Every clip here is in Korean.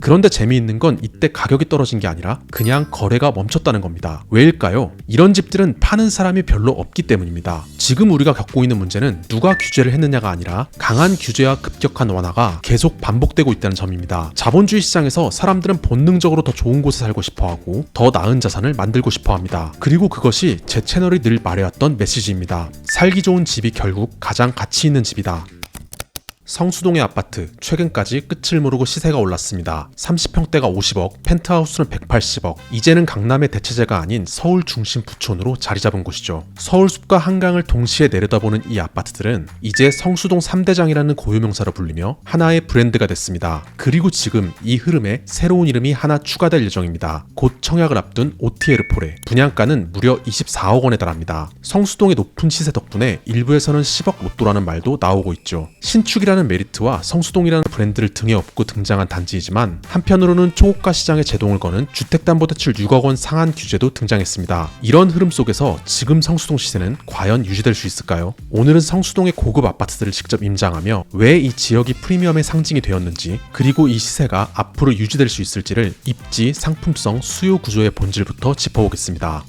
그런데 재미있는 건 이때 가격이 떨어진 게 아니라 그냥 거래가 멈췄다는 겁니다. 왜일까요? 이런 집들은 파는 사람이 별로 없기 때문입니다. 지금 우리가 겪고 있는 문제는 누가 규제를 했느냐가 아니라 강한 규제와 급격한 완화가 계속 반복되고 있다는 점입니다. 자본주의 시장에서 사람들은 본능적으로 더 좋은 곳에 살고 싶어하고 더 나은 자산을 만들고 싶어합니다. 그리고 그것이 제 채널이 늘 말해왔던 메시지입니다. 살기 좋은 집이 결국 가장 가치 있는 집이다. 성수동의 아파트, 최근까지 끝을 모르고 시세가 올랐습니다. 30평대가 50억, 펜트하우스는 180억. 이제는 강남의 대체제가 아닌 서울 중심 부촌으로 자리 잡은 곳이죠. 서울숲과 한강을 동시에 내려다보는 이 아파트들은 이제 성수동 3대장이라는 고유명사로 불리며 하나의 브랜드가 됐습니다. 그리고 지금 이 흐름에 새로운 이름이 하나 추가될 예정입니다. 곧 청약을 앞둔 오티에르포레. 분양가는 무려 24억 원에 달합니다. 성수동의 높은 시세 덕분에 일부에서는 10억 로또라는 말도 나오고 있죠. 신축이라는 메리트와 성수동이라는 브랜드를 등에 업고 등장한 단지이지만 한편으로는 초고가 시장에 제동을 거는 주택담보대출 6억 원 상한 규제도 등장했습니다. 이런 흐름 속에서 지금 성수동 시세는 과연 유지될 수 있을까요? 오늘은 성수동의 고급 아파트들을 직접 임장하며 왜 이 지역이 프리미엄의 상징이 되었는지, 그리고 이 시세가 앞으로 유지될 수 있을지를 입지, 상품성, 수요 구조의 본질부터 짚어보겠습니다.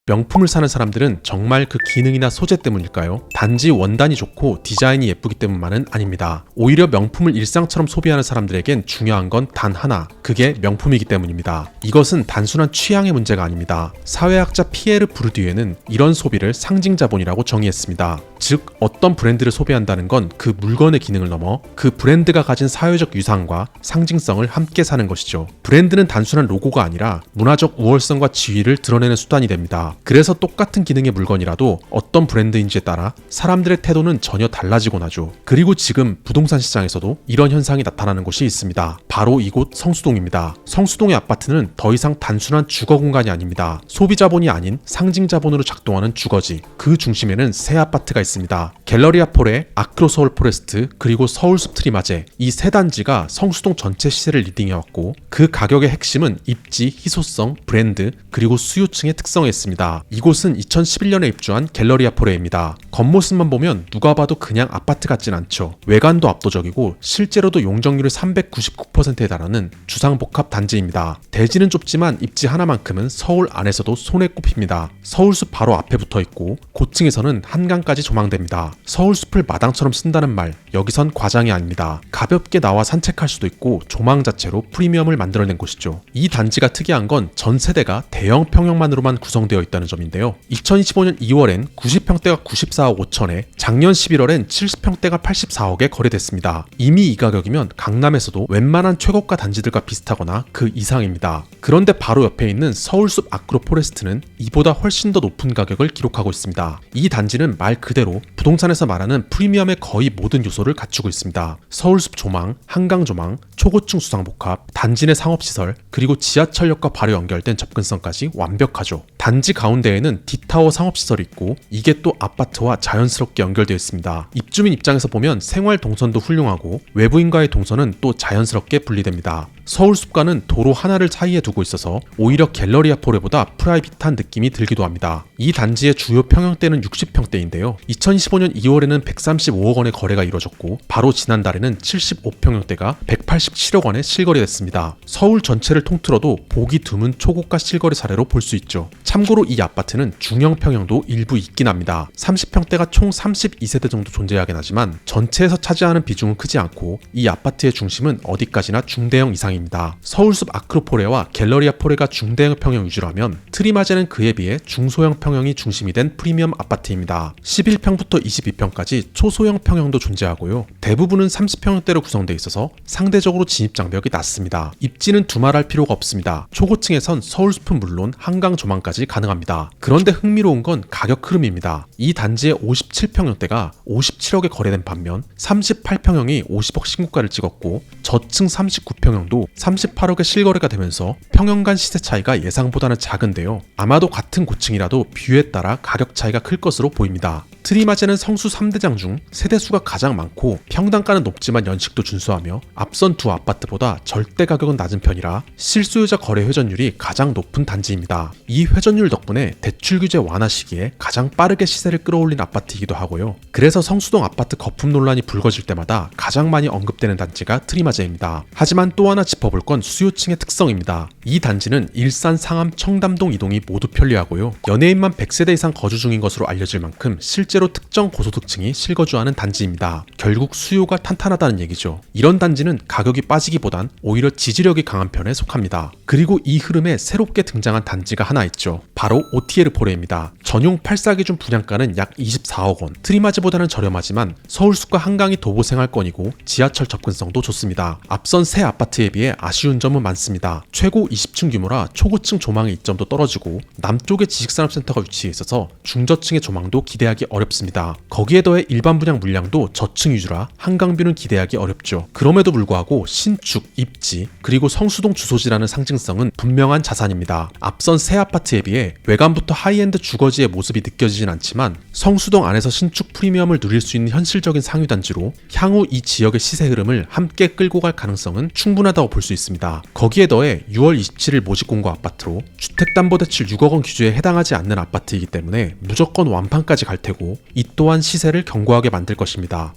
명품을 사는 사람들은 정말 그 기능이나 소재 때문일까요? 단지 원단이 좋고 디자인이 예쁘기 때문만은 아닙니다. 오히려 명품을 일상처럼 소비하는 사람들에겐 중요한 건 단 하나, 그게 명품이기 때문입니다. 이것은 단순한 취향의 문제가 아닙니다. 사회학자 피에르 부르디에는 이런 소비를 상징자본이라고 정의했습니다. 즉, 어떤 브랜드를 소비한다는 건 그 물건의 기능을 넘어 그 브랜드가 가진 사회적 유상과 상징성을 함께 사는 것이죠. 브랜드는 단순한 로고가 아니라 문화적 우월성과 지위를 드러내는 수단이 됩니다. 그래서 똑같은 기능의 물건이라도 어떤 브랜드인지에 따라 사람들의 태도는 전혀 달라지곤 하죠. 그리고 지금 부동산 시장에서도 이런 현상이 나타나는 곳이 있습니다. 바로 이곳 성수동입니다. 성수동의 아파트는 더 이상 단순한 주거 공간이 아닙니다. 소비자본이 아닌 상징자본으로 작동하는 주거지. 그 중심에는 새 아파트가 있습니다. 갤러리아 포레, 아크로 서울 포레스트, 그리고 서울숲 트리마제, 이 세 단지가 성수동 전체 시세를 리딩해왔고 그 가격의 핵심은 입지, 희소성, 브랜드, 그리고 수요층의 특성에 있습니다. 이곳은 2011년에 입주한 갤러리아 포레입니다. 겉모습만 보면 누가 봐도 그냥 아파트 같진 않죠. 외관도 압도적이고 실제로도 용적률이 399%에 달하는 주상복합 단지입니다. 대지는 좁지만 입지 하나만큼은 서울 안에서도 손에 꼽힙니다. 서울숲 바로 앞에 붙어있고 고층에서는 한강까지 조망됩니다. 서울숲을 마당처럼 쓴다는 말, 여기선 과장이 아닙니다. 가볍게 나와 산책할 수도 있고 조망 자체로 프리미엄을 만들어낸 곳이죠. 이 단지가 특이한 건 전 세대가 대형 평형만으로만 구성되어 있다는 점인데요. 2025년 2월엔 90평대가 94억 5천에, 작년 11월엔 70평대가 84억에 거래됐습니다. 이미 이 가격이면 강남에서도 웬만한 최고가 단지들과 비슷하거나 그 이상입니다. 그런데 바로 옆에 있는 서울숲 아크로 포레스트는 이보다 훨씬 더 높은 가격을 기록하고 있습니다. 이 단지는 말 그대로 부동산에서 말하는 프리미엄의 거의 모든 요소를 갖추고 있습니다. 서울숲 조망, 한강 조망, 초고층 수상복합, 단지 내 상업시설, 그리고 지하철역과 바로 연결된 접근성까지 완벽하죠. 단지 가운데에는 D타워 상업시설이 있고 이게 또 아파트와 자연스럽게 연결되어 있습니다. 입주민 입장에서 보면 생활 동선도 훌륭하고 외부인과의 동선은 또 자연스럽게 분리됩니다. 서울숲과는 도로 하나를 사이에 두고 있어서 오히려 갤러리아 포레보다 프라이빗한 느낌이 들기도 합니다. 이 단지의 주요 평형대는 60평대인데요. 2025년 2월에는 135억 원의 거래가 이루어졌고 바로 지난달에는 75평형대가 187억 원에 실거래됐습니다. 서울 전체를 통틀어도 보기 드문 초고가 실거래 사례로 볼 수 있죠. 참고로 이 아파트는 중형 평형도 일부 있긴 합니다. 30평대가 총 32세대 정도 존재하긴 하지만 전체에서 차지하는 비중은 크지 않고 이 아파트의 중심은 어디까지나 중대형 이상입니다. 서울숲 아크로포레와 갤러리아 포레가 중대형 평형 위주라면 트리마제는 그에 비해 중소형 평형이 중심이 된 프리미엄 아파트입니다. 11평부터 22평까지 초소형 평형도 존재하고요. 대부분은 30평대로 구성되어 있어서 상대적으로 진입장벽이 낮습니다. 입지는 두말할 필요가 없습니다. 초고층에선 서울숲은 물론 한강 조망까지 가능합니다. 그런데 흥미로운 건 가격 흐름입니다. 이 단지의 57평형대가 57억에 거래된 반면 38평형이 50억 신고가를 찍었고 저층 39평형도 38억에 실거래가 되면서 평형 간 시세 차이가 예상보다는 작은데요. 아마도 같은 고층이라도 뷰에 따라 가격 차이가 클 것으로 보입니다. 트리마제는 성수 3대장 중 세대수가 가장 많고 평당가는 높지만 연식도 준수하며 앞선 두 아파트보다 절대 가격은 낮은 편이라 실수요자 거래 회전율이 가장 높은 단지입니다. 이 회전율 덕분에 대출 규제 완화 시기에 가장 빠르게 시세를 끌어올린 아파트이기도 하고요. 그래서 성수동 아파트 거품 논란이 불거질 때마다 가장 많이 언급되는 단지가 트리마제입니다. 하지만 또 하나 짚어볼 건 수요층의 특성입니다. 이 단지는 일산, 상암, 청담동 이동이 모두 편리하고요. 연예인만 100세대 이상 거주 중인 것으로 알려질 만큼 실제로 특정 고소득층이 실거주하는 단지입니다. 결국 수요가 탄탄하다는 얘기죠. 이런 단지는 가격이 빠지기보단 오히려 지지력이 강한 편에 속합니다. 그리고 이 흐름에 새롭게 등장한 단지가 하나 있죠. 바로 OTL 포레입니다. 전용 8사기준 분양가는 약 24억 원. 트리마제보다는 저렴하지만 서울숲과 한강이 도보 생활권이고 지하철 접근성도 좋습니다. 앞선 새 아파트에 비해 아쉬운 점은 많습니다. 최고 20층 규모라 초고층 조망의 이점도 떨어지고 남쪽에 지식산업센터가 위치해 있어서 중저층의 조망도 기대하기 어렵습니다. 거기에 더해 일반 분양 물량도 저층 위주라 한강뷰는 기대하기 어렵죠. 그럼에도 불구하고 신축, 입지, 그리고 성수동 주소지라는 상징성은 분명한 자산입니다. 앞선 새 아파트에 비해 외관부터 하이엔드 주거지의 모습이 느껴지진 않지만 성수동 안에서 신축 프리미엄을 누릴 수 있는 현실적인 상위단지로 향후 이 지역의 시세 흐름을 함께 끌고 갈 가능성은 충분하다고 볼 수 있습니다. 거기에 더해 6월 27일 모집 공고 아파트로 주택담보대출 6억 원 규제에 해당하지 않는 아파트이기 때문에 무조건 완판까지 갈 테고 이 또한 시세를 견고하게 만들 것입니다.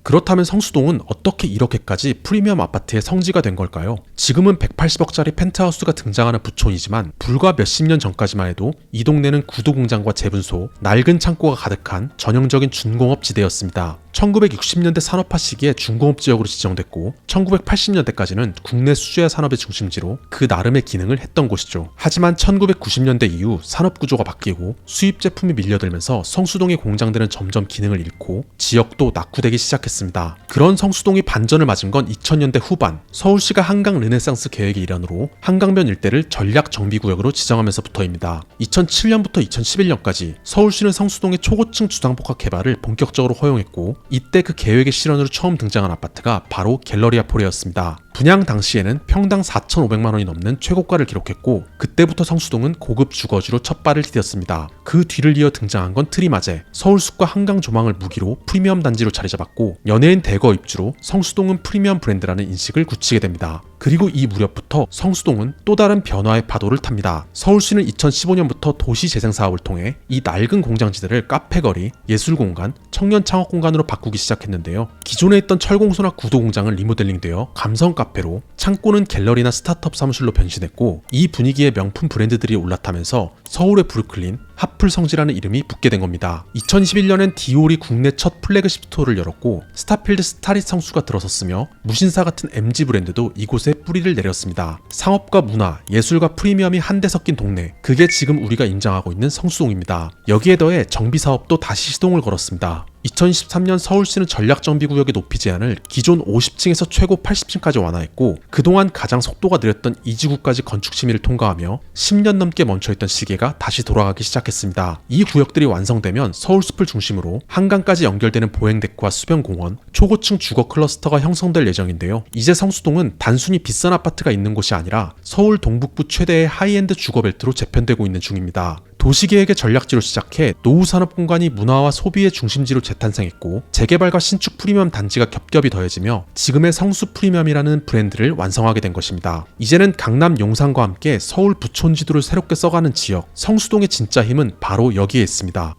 그렇다면 성수동은 어떻게 이렇게까지 프리미엄 아파트의 성지가 된 걸까요? 지금은 180억짜리 펜트하우스가 등장하는 부촌이지만 불과 몇십 년 전까지만 해도 이 동네는 구두공장과 제분소, 낡은 창고가 가득한 전형적인 준공업 지대였습니다. 1960년대 산업화 시기에 중공업 지역으로 지정됐고 1980년대까지는 국내 수주야 산업의 중심지로 그 나름의 기능을 했던 곳이죠. 하지만 1990년대 이후 산업 구조가 바뀌고 수입 제품이 밀려들면서 성수동의 공장들은 점점 기능을 잃고 지역도 낙후되기 시작했습니다. 그런 성수동이 반전을 맞은 건 2000년대 후반 서울시가 한강 르네상스 계획의 일환으로 한강변 일대를 전략 정비구역으로 지정하면서부터입니다. 2007년부터 2011년까지 서울시는 성수동의 초고층 주상복합 개발을 본격적으로 허용했고 이때 그 계획의 실현으로 처음 등장한 아파트가 바로 갤러리아 포레였습니다. 분양 당시에는 평당 4,500만 원이 넘는 최고가를 기록했고 그때부터 성수동은 고급 주거지로 첫 발을 디뎠습니다. 그 뒤를 이어 등장한 건 트리마제, 서울숲과 한강 조망을 무기로 프리미엄 단지로 자리 잡았고 연예인 대거 입주로 성수동은 프리미엄 브랜드라는 인식을 굳히게 됩니다. 그리고 이 무렵부터 성수동은 또 다른 변화의 파도를 탑니다. 서울시는 2015년부터 도시재생 사업을 통해 이 낡은 공장지대를 카페거리, 예술공간, 청년창업공간으로 바꾸기 시작했는데요. 기존에 있던 철공소나 구도공장은 리모델링되어 감성 카페로, 창고는 갤러리나 스타트업 사무실로 변신했고 이 분위기에 명품 브랜드들이 올라타면서 서울의 브루클린, 하플성지라는 이름이 붙게 된 겁니다. 2021년엔 디올이 국내 첫 플래그십 스토어를 열었고 스타필드 스타릿 성수가 들어섰으며 무신사 같은 MG 브랜드도 이곳에 뿌리를 내렸습니다. 상업과 문화, 예술과 프리미엄이 한데 섞인 동네, 그게 지금 우리가 인정하고 있는 성수동입니다. 여기에 더해 정비사업도 다시 시동을 걸었습니다. 2023년 서울시는 전략정비구역의 높이 제한을 기존 50층에서 최고 80층까지 완화했고 그동안 가장 속도가 느렸던 이지구까지 건축 심의를 통과하며 10년 넘게 멈춰있던 시계가 다시 돌아가기 시작했습니다. 이 구역들이 완성되면 서울숲을 중심으로 한강까지 연결되는 보행데크와 수변공원, 초고층 주거 클러스터가 형성될 예정인데요. 이제 성수동은 단순히 비싼 아파트가 있는 곳이 아니라 서울 동북부 최대의 하이엔드 주거벨트로 재편되고 있는 중입니다. 도시계획의 전략지로 시작해 노후산업 공간이 문화와 소비의 중심지로 재탄생했고 재개발과 신축 프리미엄 단지가 겹겹이 더해지며 지금의 성수 프리미엄이라는 브랜드를 완성하게 된 것입니다. 이제는 강남 용산과 함께 서울 부촌 지도를 새롭게 써가는 지역, 성수동의 진짜 힘은 바로 여기에 있습니다.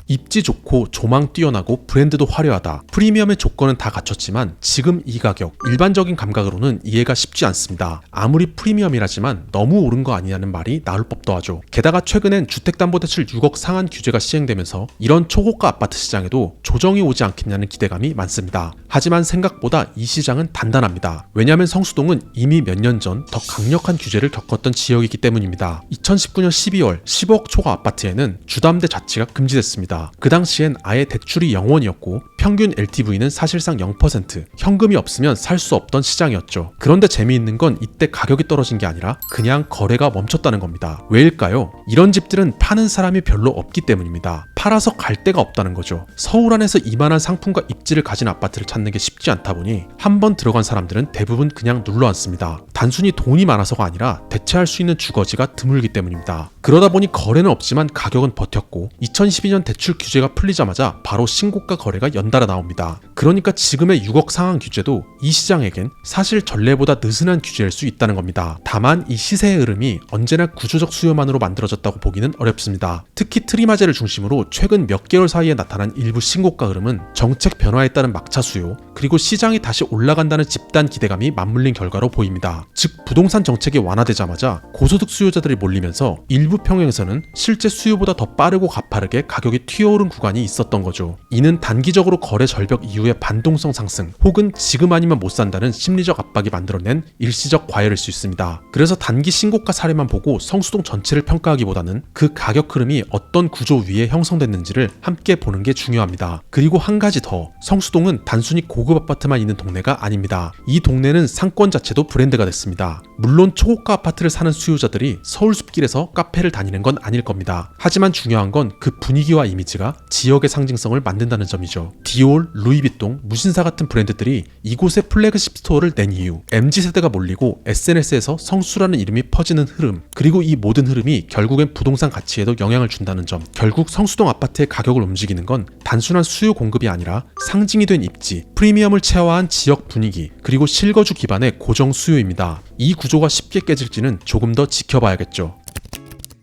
입지 좋고 조망 뛰어나고 브랜드도 화려하다. 프리미엄의 조건은 다 갖췄지만 지금 이 가격, 일반적인 감각으로는 이해가 쉽지 않습니다. 아무리 프리미엄이라지만 너무 오른 거 아니냐는 말이 나올 법도 하죠. 게다가 최근엔 주택담보대출 6억 상한 규제가 시행되면서 이런 초고가 아파트 시장에도 조정이 오지 않겠냐는 기대감이 많습니다. 하지만 생각보다 이 시장은 단단합니다. 왜냐하면 성수동은 이미 몇 년 전 더 강력한 규제를 겪었던 지역이기 때문입니다. 2019년 12월 15억 초과 아파트에는 주담대 자체가 금지됐습니다. 그 당시엔 아예 대출이 0원이었고 평균 LTV는 사실상 0%, 현금이 없으면 살 수 없던 시장이었죠. 그런데 재미있는 건 이때 가격이 떨어진 게 아니라 그냥 거래가 멈췄다는 겁니다. 왜일까요? 이런 집들은 파는 사람이 별로 없기 때문입니다. 팔아서 갈 데가 없다는 거죠. 서울 안에서 이만한 상품과 입지를 가진 아파트를 찾는 게 쉽지 않다 보니 한번 들어간 사람들은 대부분 그냥 눌러앉습니다. 단순히 돈이 많아서가 아니라 대체할 수 있는 주거지가 드물기 때문입니다. 그러다 보니 거래는 없지만 가격은 버텼고 2012년 대출 대출 규제가 풀리자마자 바로 신고가 거래가 연달아 나옵니다. 그러니까 지금의 6억 상한 규제도 이 시장에겐 사실 전례보다 느슨한 규제일 수 있다는 겁니다. 다만 이 시세의 흐름이 언제나 구조적 수요만으로 만들어졌다고 보기는 어렵습니다. 특히 트리마제를 중심으로 최근 몇 개월 사이에 나타난 일부 신고가 흐름은 정책 변화에 따른 막차 수요, 그리고 시장이 다시 올라간다는 집단 기대감이 맞물린 결과로 보입니다. 즉 부동산 정책이 완화되자마자 고소득 수요자들이 몰리면서 일부 평형에서는 실제 수요보다 더 빠르고 가파르게 가격이 튀어오른 구간이 있었던 거죠. 이는 단기적으로 거래 절벽 이후의 반동성 상승 혹은 지금 아니면 못 산다는 심리적 압박이 만들어낸 일시적 과열일 수 있습니다. 그래서 단기 신고가 사례만 보고 성수동 전체를 평가하기보다는 그 가격 흐름이 어떤 구조 위에 형성됐는지를 함께 보는 게 중요합니다. 그리고 한 가지 더, 성수동은 단순히 고급 아파트만 있는 동네가 아닙니다. 이 동네는 상권 자체도 브랜드가 됐습니다. 물론 초고가 아파트를 사는 수요자들이 서울 숲길에서 카페를 다니는 건 아닐 겁니다. 하지만 중요한 건 그 분위기와 이미지가 지역의 상징성을 만든다는 점이죠. 디올, 루이비통, 무신사 같은 브랜드들이 이곳에 플래그십 스토어를 낸 이유, MZ세대가 몰리고 SNS에서 성수라는 이름이 퍼지는 흐름, 그리고 이 모든 흐름이 결국엔 부동산 가치에도 영향을 준다는 점. 결국 성수동 아파트의 가격을 움직이는 건 단순한 수요 공급이 아니라 상징이 된 입지, 프리미엄을 체화한 지역 분위기, 그리고 실거주 기반의 고정 수요입니다. 이 구조가 쉽게 깨질지는 조금 더 지켜봐야겠죠.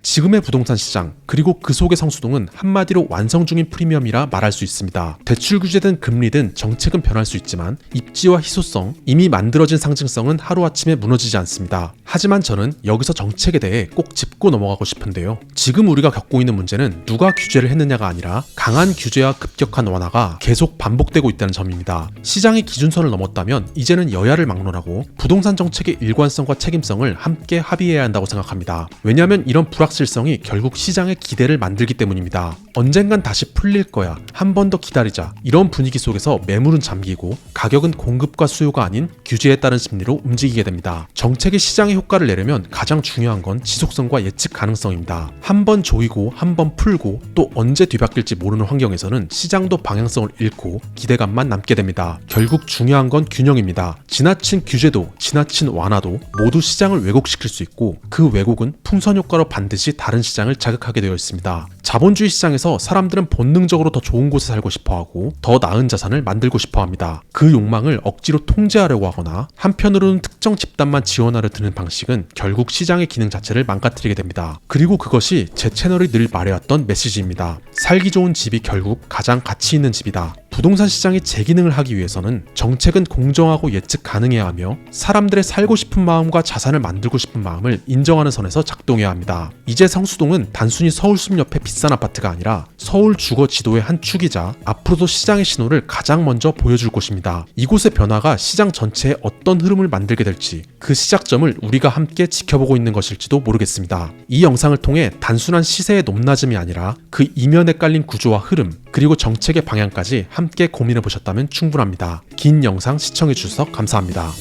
지금의 부동산 시장, 그리고 그 속의 성수동은 한마디로 완성 중인 프리미엄이라 말할 수 있습니다. 대출 규제든 금리든 정책은 변할 수 있지만 입지와 희소성, 이미 만들어진 상징성은 하루아침에 무너지지 않습니다. 하지만 저는 여기서 정책에 대해 꼭 짚고 넘어가고 싶은데요. 지금 우리가 겪고 있는 문제는 누가 규제를 했느냐가 아니라 강한 규제와 급격한 완화가 계속 반복되고 있다는 점입니다. 시장의 기준선을 넘었다면 이제는 여야를 막론하고 부동산 정책의 일관성과 책임성을 함께 합의해야 한다고 생각합니다. 왜냐하면 이런 불확실성이 결국 시장의 기대를 만들기 때문입니다. 언젠간 다시 풀릴 거야, 한 번 더 기다리자, 이런 분위기 속에서 매물은 잠기고 가격은 공급과 수요가 아닌 규제에 따른 심리로 움직이게 됩니다. 정책이 시장에 효과를 내려면 가장 중요한 건 지속성과 예측 가능성입니다. 한 번 조이고 한 번 풀고 또 언제 뒤바뀔지 모르는 환경에서는 시장도 방향성을 잃고 기대감만 남게 됩니다. 결국 중요한 건 균형입니다. 지나친 규제도 지나친 완화도 모두 시장을 왜곡시킬 수 있고, 그 왜곡은 풍선 효과로 반드시 다른 시장을 자극하게 되어 있습니다. 자본주의 시장에서 사람들은 본능적으로 더 좋은 곳에 살고 싶어하고 더 나은 자산을 만들고 싶어합니다. 그 욕망을 억지로 통제하려고 하거나 한편으로는 특정 집단만 지원하려 드는 방식은 결국 시장의 기능 자체를 망가뜨리게 됩니다. 그리고 그것이 제 채널이 늘 말해왔던 메시지입니다. 살기 좋은 집이 결국 가장 가치 있는 집이다. 부동산 시장이 제 기능을 하기 위해서는 정책은 공정하고 예측 가능해야 하며 사람들의 살고 싶은 마음과 자산을 만들고 싶은 마음을 인정하는 선에서 작동해야 합니다. 이제 성수동은 단순히 서울숲 옆의 비싼 아파트가 아니라 서울 주거 지도의 한 축이자 앞으로도 시장의 신호를 가장 먼저 보여줄 곳입니다. 이곳의 변화가 시장 전체에 어떤 흐름을 만들게 될지, 그 시작점을 우리가 함께 지켜보고 있는 것일지도 모르겠습니다. 이 영상을 통해 단순한 시세의 높낮음이 아니라 그 이면에 깔린 구조와 흐름, 그리고 정책의 방향까지 함께 고민해 보셨다면 충분합니다. 긴 영상 시청해 주셔서 감사합니다.